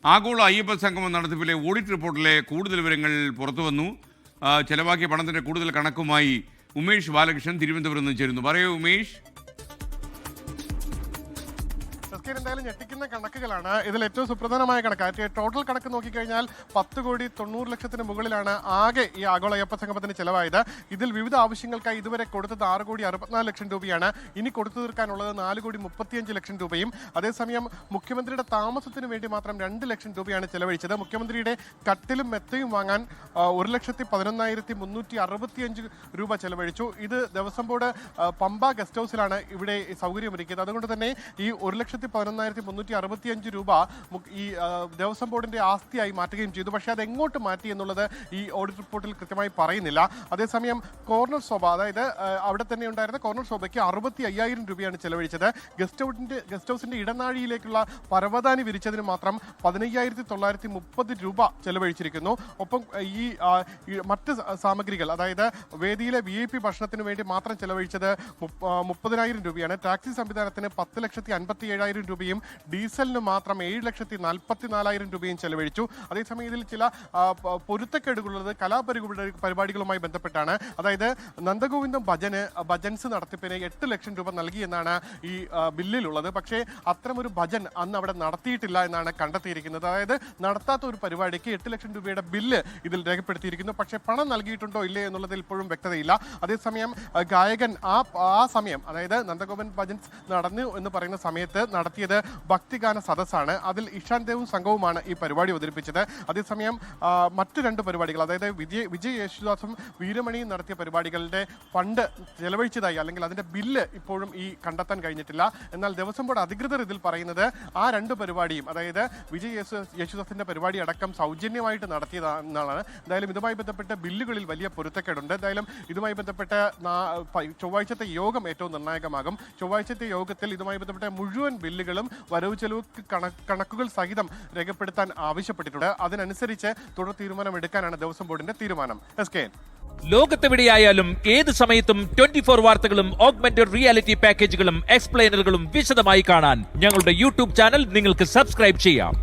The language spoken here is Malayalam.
ആഗോള അയ്യപ്പ സംഗമം നടത്തിപ്പിലെ ഓഡിറ്റ് റിപ്പോർട്ടിലെ കൂടുതൽ വിവരങ്ങൾ പുറത്തുവന്നു. ചെലവാക്കിയ പണത്തിന്റെ കൂടുതൽ കണക്കുമായി ഉമേഷ് ബാലകൃഷ്ണൻ തിരുവനന്തപുരത്ത് നിന്ന് ചേരുന്നു. പറയൂ ഉമേഷ്. എന്തായാലും ഞെട്ടിക്കുന്ന കണക്കുകളാണ്. ഇതിൽ ഏറ്റവും സുപ്രധാനമായ കണക്ക് ടോട്ടൽ കണക്ക് നോക്കിക്കഴിഞ്ഞാൽ 10,90,00,000 മുകളിലാണ് ആകെ ഈ ആഗോള അയ്യപ്പ സംഗമത്തിന് ചെലവായത്. ഇതിൽ വിവിധ ആവശ്യങ്ങൾക്കായി ഇതുവരെ കൊടുത്തത് 6,64,00,000 രൂപയാണ്. ഇനി കൊടുത്തു തീർക്കാനുള്ളത് 4,35,00,000 രൂപയും. അതേസമയം മുഖ്യമന്ത്രിയുടെ താമസത്തിന് വേണ്ടി മാത്രം 2 ലക്ഷം രൂപയാണ് ചെലവഴിച്ചത്. മുഖ്യമന്ത്രിയുടെ കട്ടിലും മെത്തയും വാങ്ങാൻ 1,11,365 രൂപ ചെലവഴിച്ചു. ഇത് ദേവസ്വം ബോർഡ് പമ്പ ഗസ്റ്റ് ഹൗസിലാണ് ഇവിടെ സൗകര്യമൊരുക്കിയത്. അതുകൊണ്ട് തന്നെ ഈ 1,11,365 രൂപ ഈ ദേവസ്വം ബോർഡിന്റെ ആസ്തിയായി മാറ്റുകയും ചെയ്തു. പക്ഷേ അത് എങ്ങോട്ട് മാറ്റി എന്നുള്ളത് ഈ ഓഡിറ്റ് റിപ്പോർട്ടിൽ കൃത്യമായി പറയുന്നില്ല. അതേസമയം കോർണർ ശോഭ, അതായത് അവിടെ തന്നെ ഉണ്ടായിരുന്ന കോർണർ ശോഭയ്ക്ക് 65,000 രൂപയാണ് ചെലവഴിച്ചത്. ഗസ്റ്റ് ഹൗസിന്റെ ഇടനാഴിയിലേക്കുള്ള പരവതാനി വിരിച്ചതിന് മാത്രം 15,930 രൂപ ചെലവഴിച്ചിരിക്കുന്നു. ഒപ്പം ഈ മറ്റ് സാമഗ്രികൾ, അതായത് വേദിയിലെ VIP ഭക്ഷണത്തിന് വേണ്ടി മാത്രം ചെലവഴിച്ചത് 30,000 രൂപയാണ്. ടാക്സി സംവിധാനത്തിന് 10,57,000 രൂപയും ഡീസലിന് മാത്രം 7,44,000 രൂപയും ചെലവഴിച്ചു. അതേസമയം ഇതിൽ ചില പൊരുത്തക്കേടുകളുള്ളത് കലാപരിപാടികളുമായി ബന്ധപ്പെട്ടാണ്. അതായത് നന്ദഗോവിന്ദം ഭജൻസ് നടത്തിപ്പിന് 8 ലക്ഷം രൂപ നൽകിയെന്നാണ് ഈ ബില്ലിലുള്ളത്. പക്ഷേ അത്തരമൊരു ഭജൻ അന്ന് അവിടെ നടത്തിയിട്ടില്ല എന്നാണ് കണ്ടെത്തിയിരിക്കുന്നത്. അതായത് നടത്താത്ത ഒരു പരിപാടിക്ക് 8 ലക്ഷം രൂപയുടെ ബില്ല് ഇതിൽ രേഖപ്പെടുത്തിയിരിക്കുന്നു. പക്ഷേ പണം നൽകിയിട്ടുണ്ടോ ഇല്ലേ എന്നുള്ളതിൽ ഇപ്പോഴും വ്യക്തതയില്ല. അതേസമയം ഗായകൻ ആ സമയം, അതായത് നന്ദഗോപൻ ഭജൻസ് നടന്നു എന്ന് പറയുന്ന സമയത്ത് നടത്തിയത് ഭക്തിഗാന സദസ്സാണ്. അതിൽ ഇഷാൻ ദേവും സംഘവുമാണ് ഈ പരിപാടി അവതരിപ്പിച്ചത്. അതേസമയം മറ്റു 2 പരിപാടികൾ, അതായത് വിജയ് യേശുദാസും വീരമണിയും നടത്തിയ പരിപാടികളുടെ ഫണ്ട് ചെലവഴിച്ചതായി അല്ലെങ്കിൽ അതിന്റെ ബില്ല് ഇപ്പോഴും ഈ കണ്ടെത്താൻ കഴിഞ്ഞിട്ടില്ല. എന്നാൽ ദേവസ്വം ബോർഡ് അധികൃതർ ഇതിൽ പറയുന്നത് ആ 2 പരിപാടിയും, അതായത് വിജയ് യേശുദാസിന്റെ പരിപാടി അടക്കം സൗജന്യമായിട്ട് നടത്തിയതാണെന്നാണ്. എന്തായാലും ഇതുമായി ബന്ധപ്പെട്ട് ബില്ലുകളിൽ വലിയ പൊരുത്തക്കേടുണ്ട്. എന്തായാലും ഇതുമായി ബന്ധപ്പെട്ട് ചൊവ്വാഴ്ചത്തെ യോഗം ഏറ്റവും നിർണായകമാകും. ചൊവ്വാഴ്ചത്തെ യോഗത്തിൽ ഇതുമായി ബന്ധപ്പെട്ട മുഴുവൻ ബില്ലുകളും വരവ് ചെലവ് കണക്കുകൾ സഹിതം രേഖപ്പെടുത്താൻ ആവശ്യപ്പെട്ടിട്ടുണ്ട്. അതിനനുസരിച്ച് തുടർ തീരുമാനം എടുക്കാനാണ് ദേവസ്വം ബോർഡിന്റെ തീരുമാനം. ലോകത്തെവിടെയായാലും ഏത് സമയത്തും 24 വാർത്തകളും ഓഗ്മെന്റഡ് റിയാലിറ്റി പാക്കേജുകളും എക്സ്പ്ലെയിനറുകളും വിശദമായി കാണാൻ ഞങ്ങളുടെ YouTube ചാനൽ നിങ്ങൾക്ക് സബ്സ്ക്രൈബ് ചെയ്യാം.